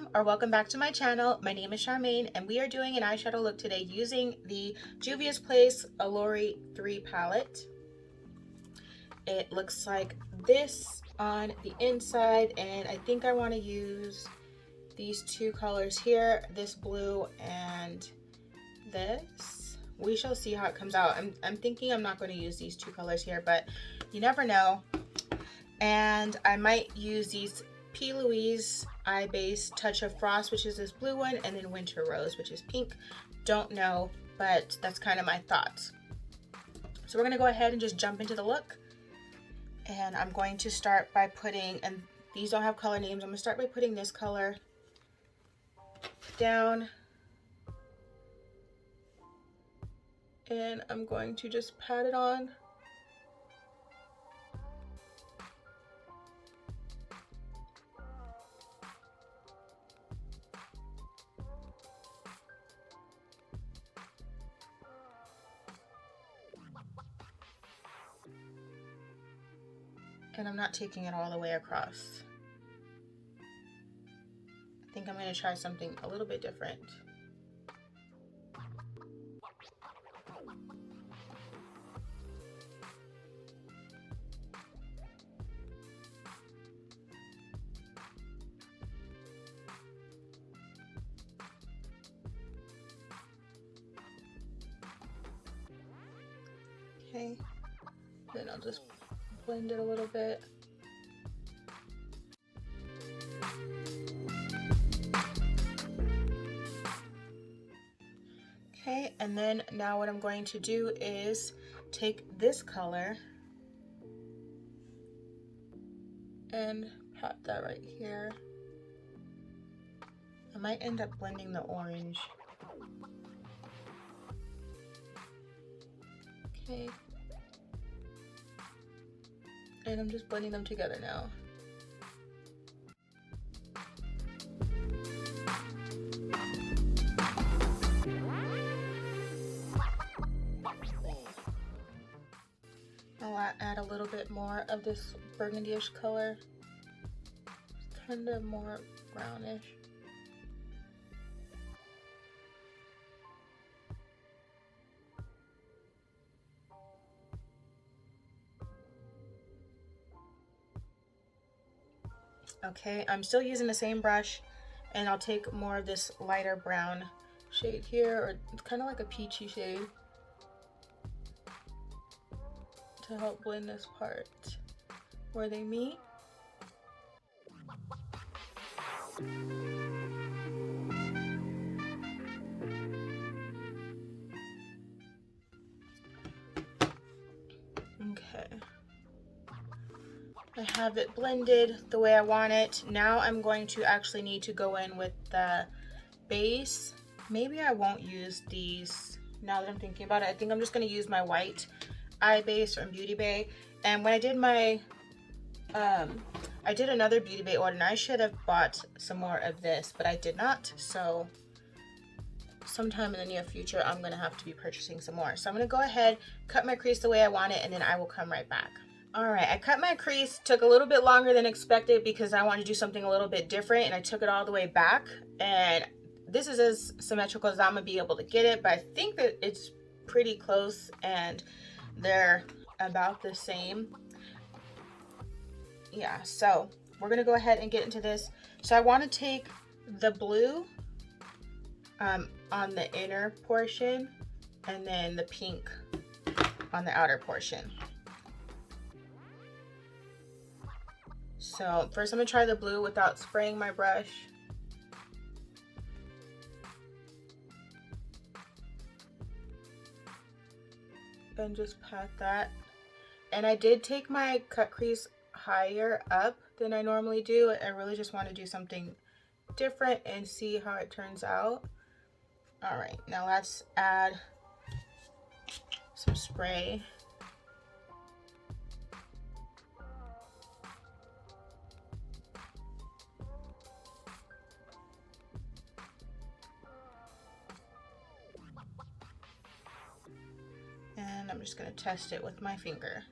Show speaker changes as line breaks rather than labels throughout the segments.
Welcome or welcome back to my channel. My name is Charmaine and we are doing an eyeshadow look today using the Juvia's Place Olori 3 palette. It looks like this on the inside, and I think I want to use these two colors here, this blue and this. We shall see how it comes out. I'm thinking I'm not going to use these two colors here, but you never know. And I might use these P. Louise Eye Base Touch of Frost, which is this blue one, and then Winter Rose, which is pink. Don't know, but that's kind of my thoughts. So we're going to go ahead and just jump into the look. And I'm going to start by putting, and these don't have color names, I'm going to start by putting this color down. And I'm going to just pat it on. And I'm not taking it all the way across. I think I'm going to try something a little bit different. Okay, then I'll just blend it a little bit. Okay, and then now what I'm going to do is take this color and pat that right here. I might end up blending the orange. Okay. And I'm just blending them together now. I'll add a little bit more of this burgundy-ish color. It's kind of more brownish. Okay, I'm still using the same brush, and I'll take more of this lighter brown shade here, or it's kind of like a peachy shade, to help blend this part where they meet. Okay. I have it blended the way I want it. Now I'm going to actually need to go in with the base. Maybe I won't use these now that I'm thinking about it. I think I'm just going to use my white eye base from Beautybay. And when I did my, I did another Beautybay order, and I should have bought some more of this, but I did not. So sometime in the near future, I'm going to have to be purchasing some more. So I'm going to go ahead, cut my crease the way I want it, and then I will come right back. Alright, I cut my crease. Took a little bit longer than expected because I wanted to do something a little bit different, and I took it all the way back. And this is as symmetrical as I'm going to be able to get it, but I think that it's pretty close and they're about the same. Yeah, so we're going to go ahead and get into this. So I want to take the blue on the inner portion, and then the pink on the outer portion. So first I'm going to try the blue without spraying my brush. And just pat that. And I did take my cut crease higher up than I normally do. I really just want to do something different and see how it turns out. Alright, now let's add some spray. And I'm just going to test it with my finger.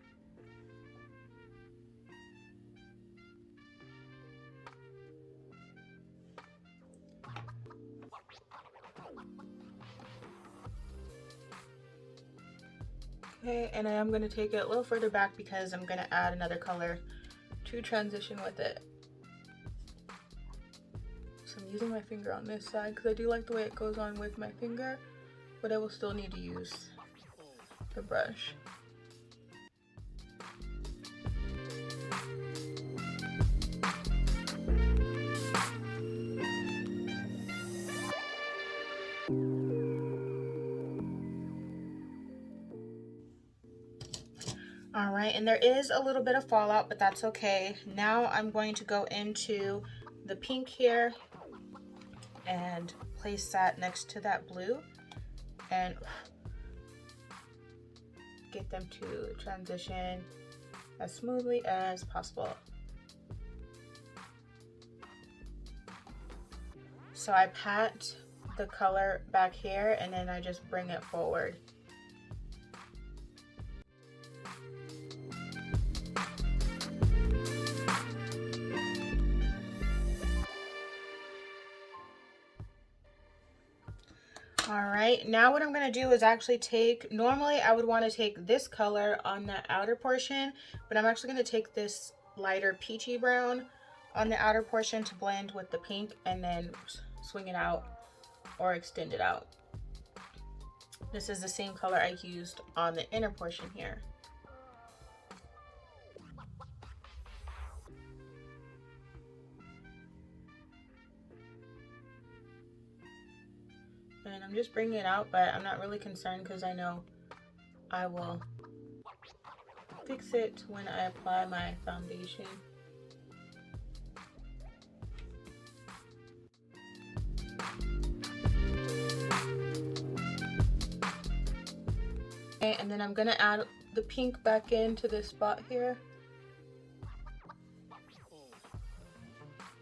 Okay, and I am going to take it a little further back because I'm going to add another color to transition with it. So I'm using my finger on this side because I do like the way it goes on with my finger, but I will still need to use the brush. All right, and there is a little bit of fallout, but that's okay. Now I'm going to go into the pink here and place that next to that blue and get them to transition as smoothly as possible. So I pat the color back here and then I just bring it forward. Alright, now what I'm going to do is actually take, normally I would want to take this color on the outer portion, but I'm actually going to take this lighter peachy brown on the outer portion to blend with the pink and then swing it out or extend it out. This is the same color I used on the inner portion here. And I'm just bringing it out, but I'm not really concerned because I know I will fix it when I apply my foundation. Okay, and then I'm gonna add the pink back into this spot here.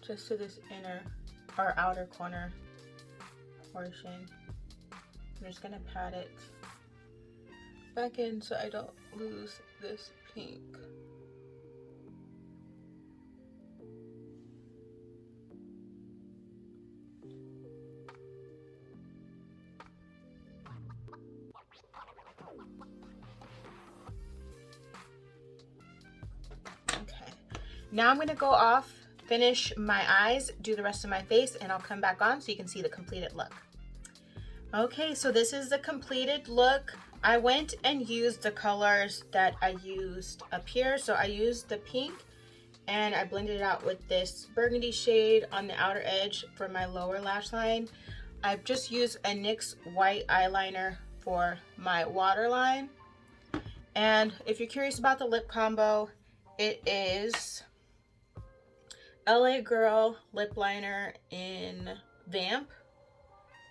Just to this inner or outer corner portion. I'm just gonna pat it back in so I don't lose this pink. Okay, now I'm gonna go off, finish my eyes, do the rest of my face, and I'll come back on so you can see the completed look. Okay, so this is the completed look. I went and used the colors that I used up here. So I used the pink and I blended it out with this burgundy shade on the outer edge for my lower lash line. I've just used a NYX white eyeliner for my waterline. And if you're curious about the lip combo, it is LA Girl lip liner in Vamp.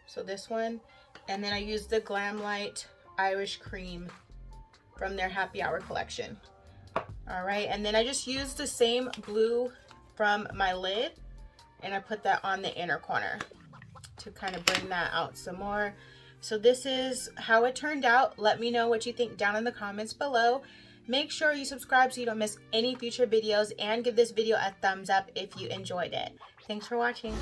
So this one, and then I used the Glam Light Irish Cream from their Happy Hour collection. All right, and then I just used the same blue from my lid and I put that on the inner corner to kind of bring that out some more. So this is how it turned out. Let me know what you think down in the comments below. Make sure you subscribe so you don't miss any future videos and give this video a thumbs up if you enjoyed it. Thanks for watching.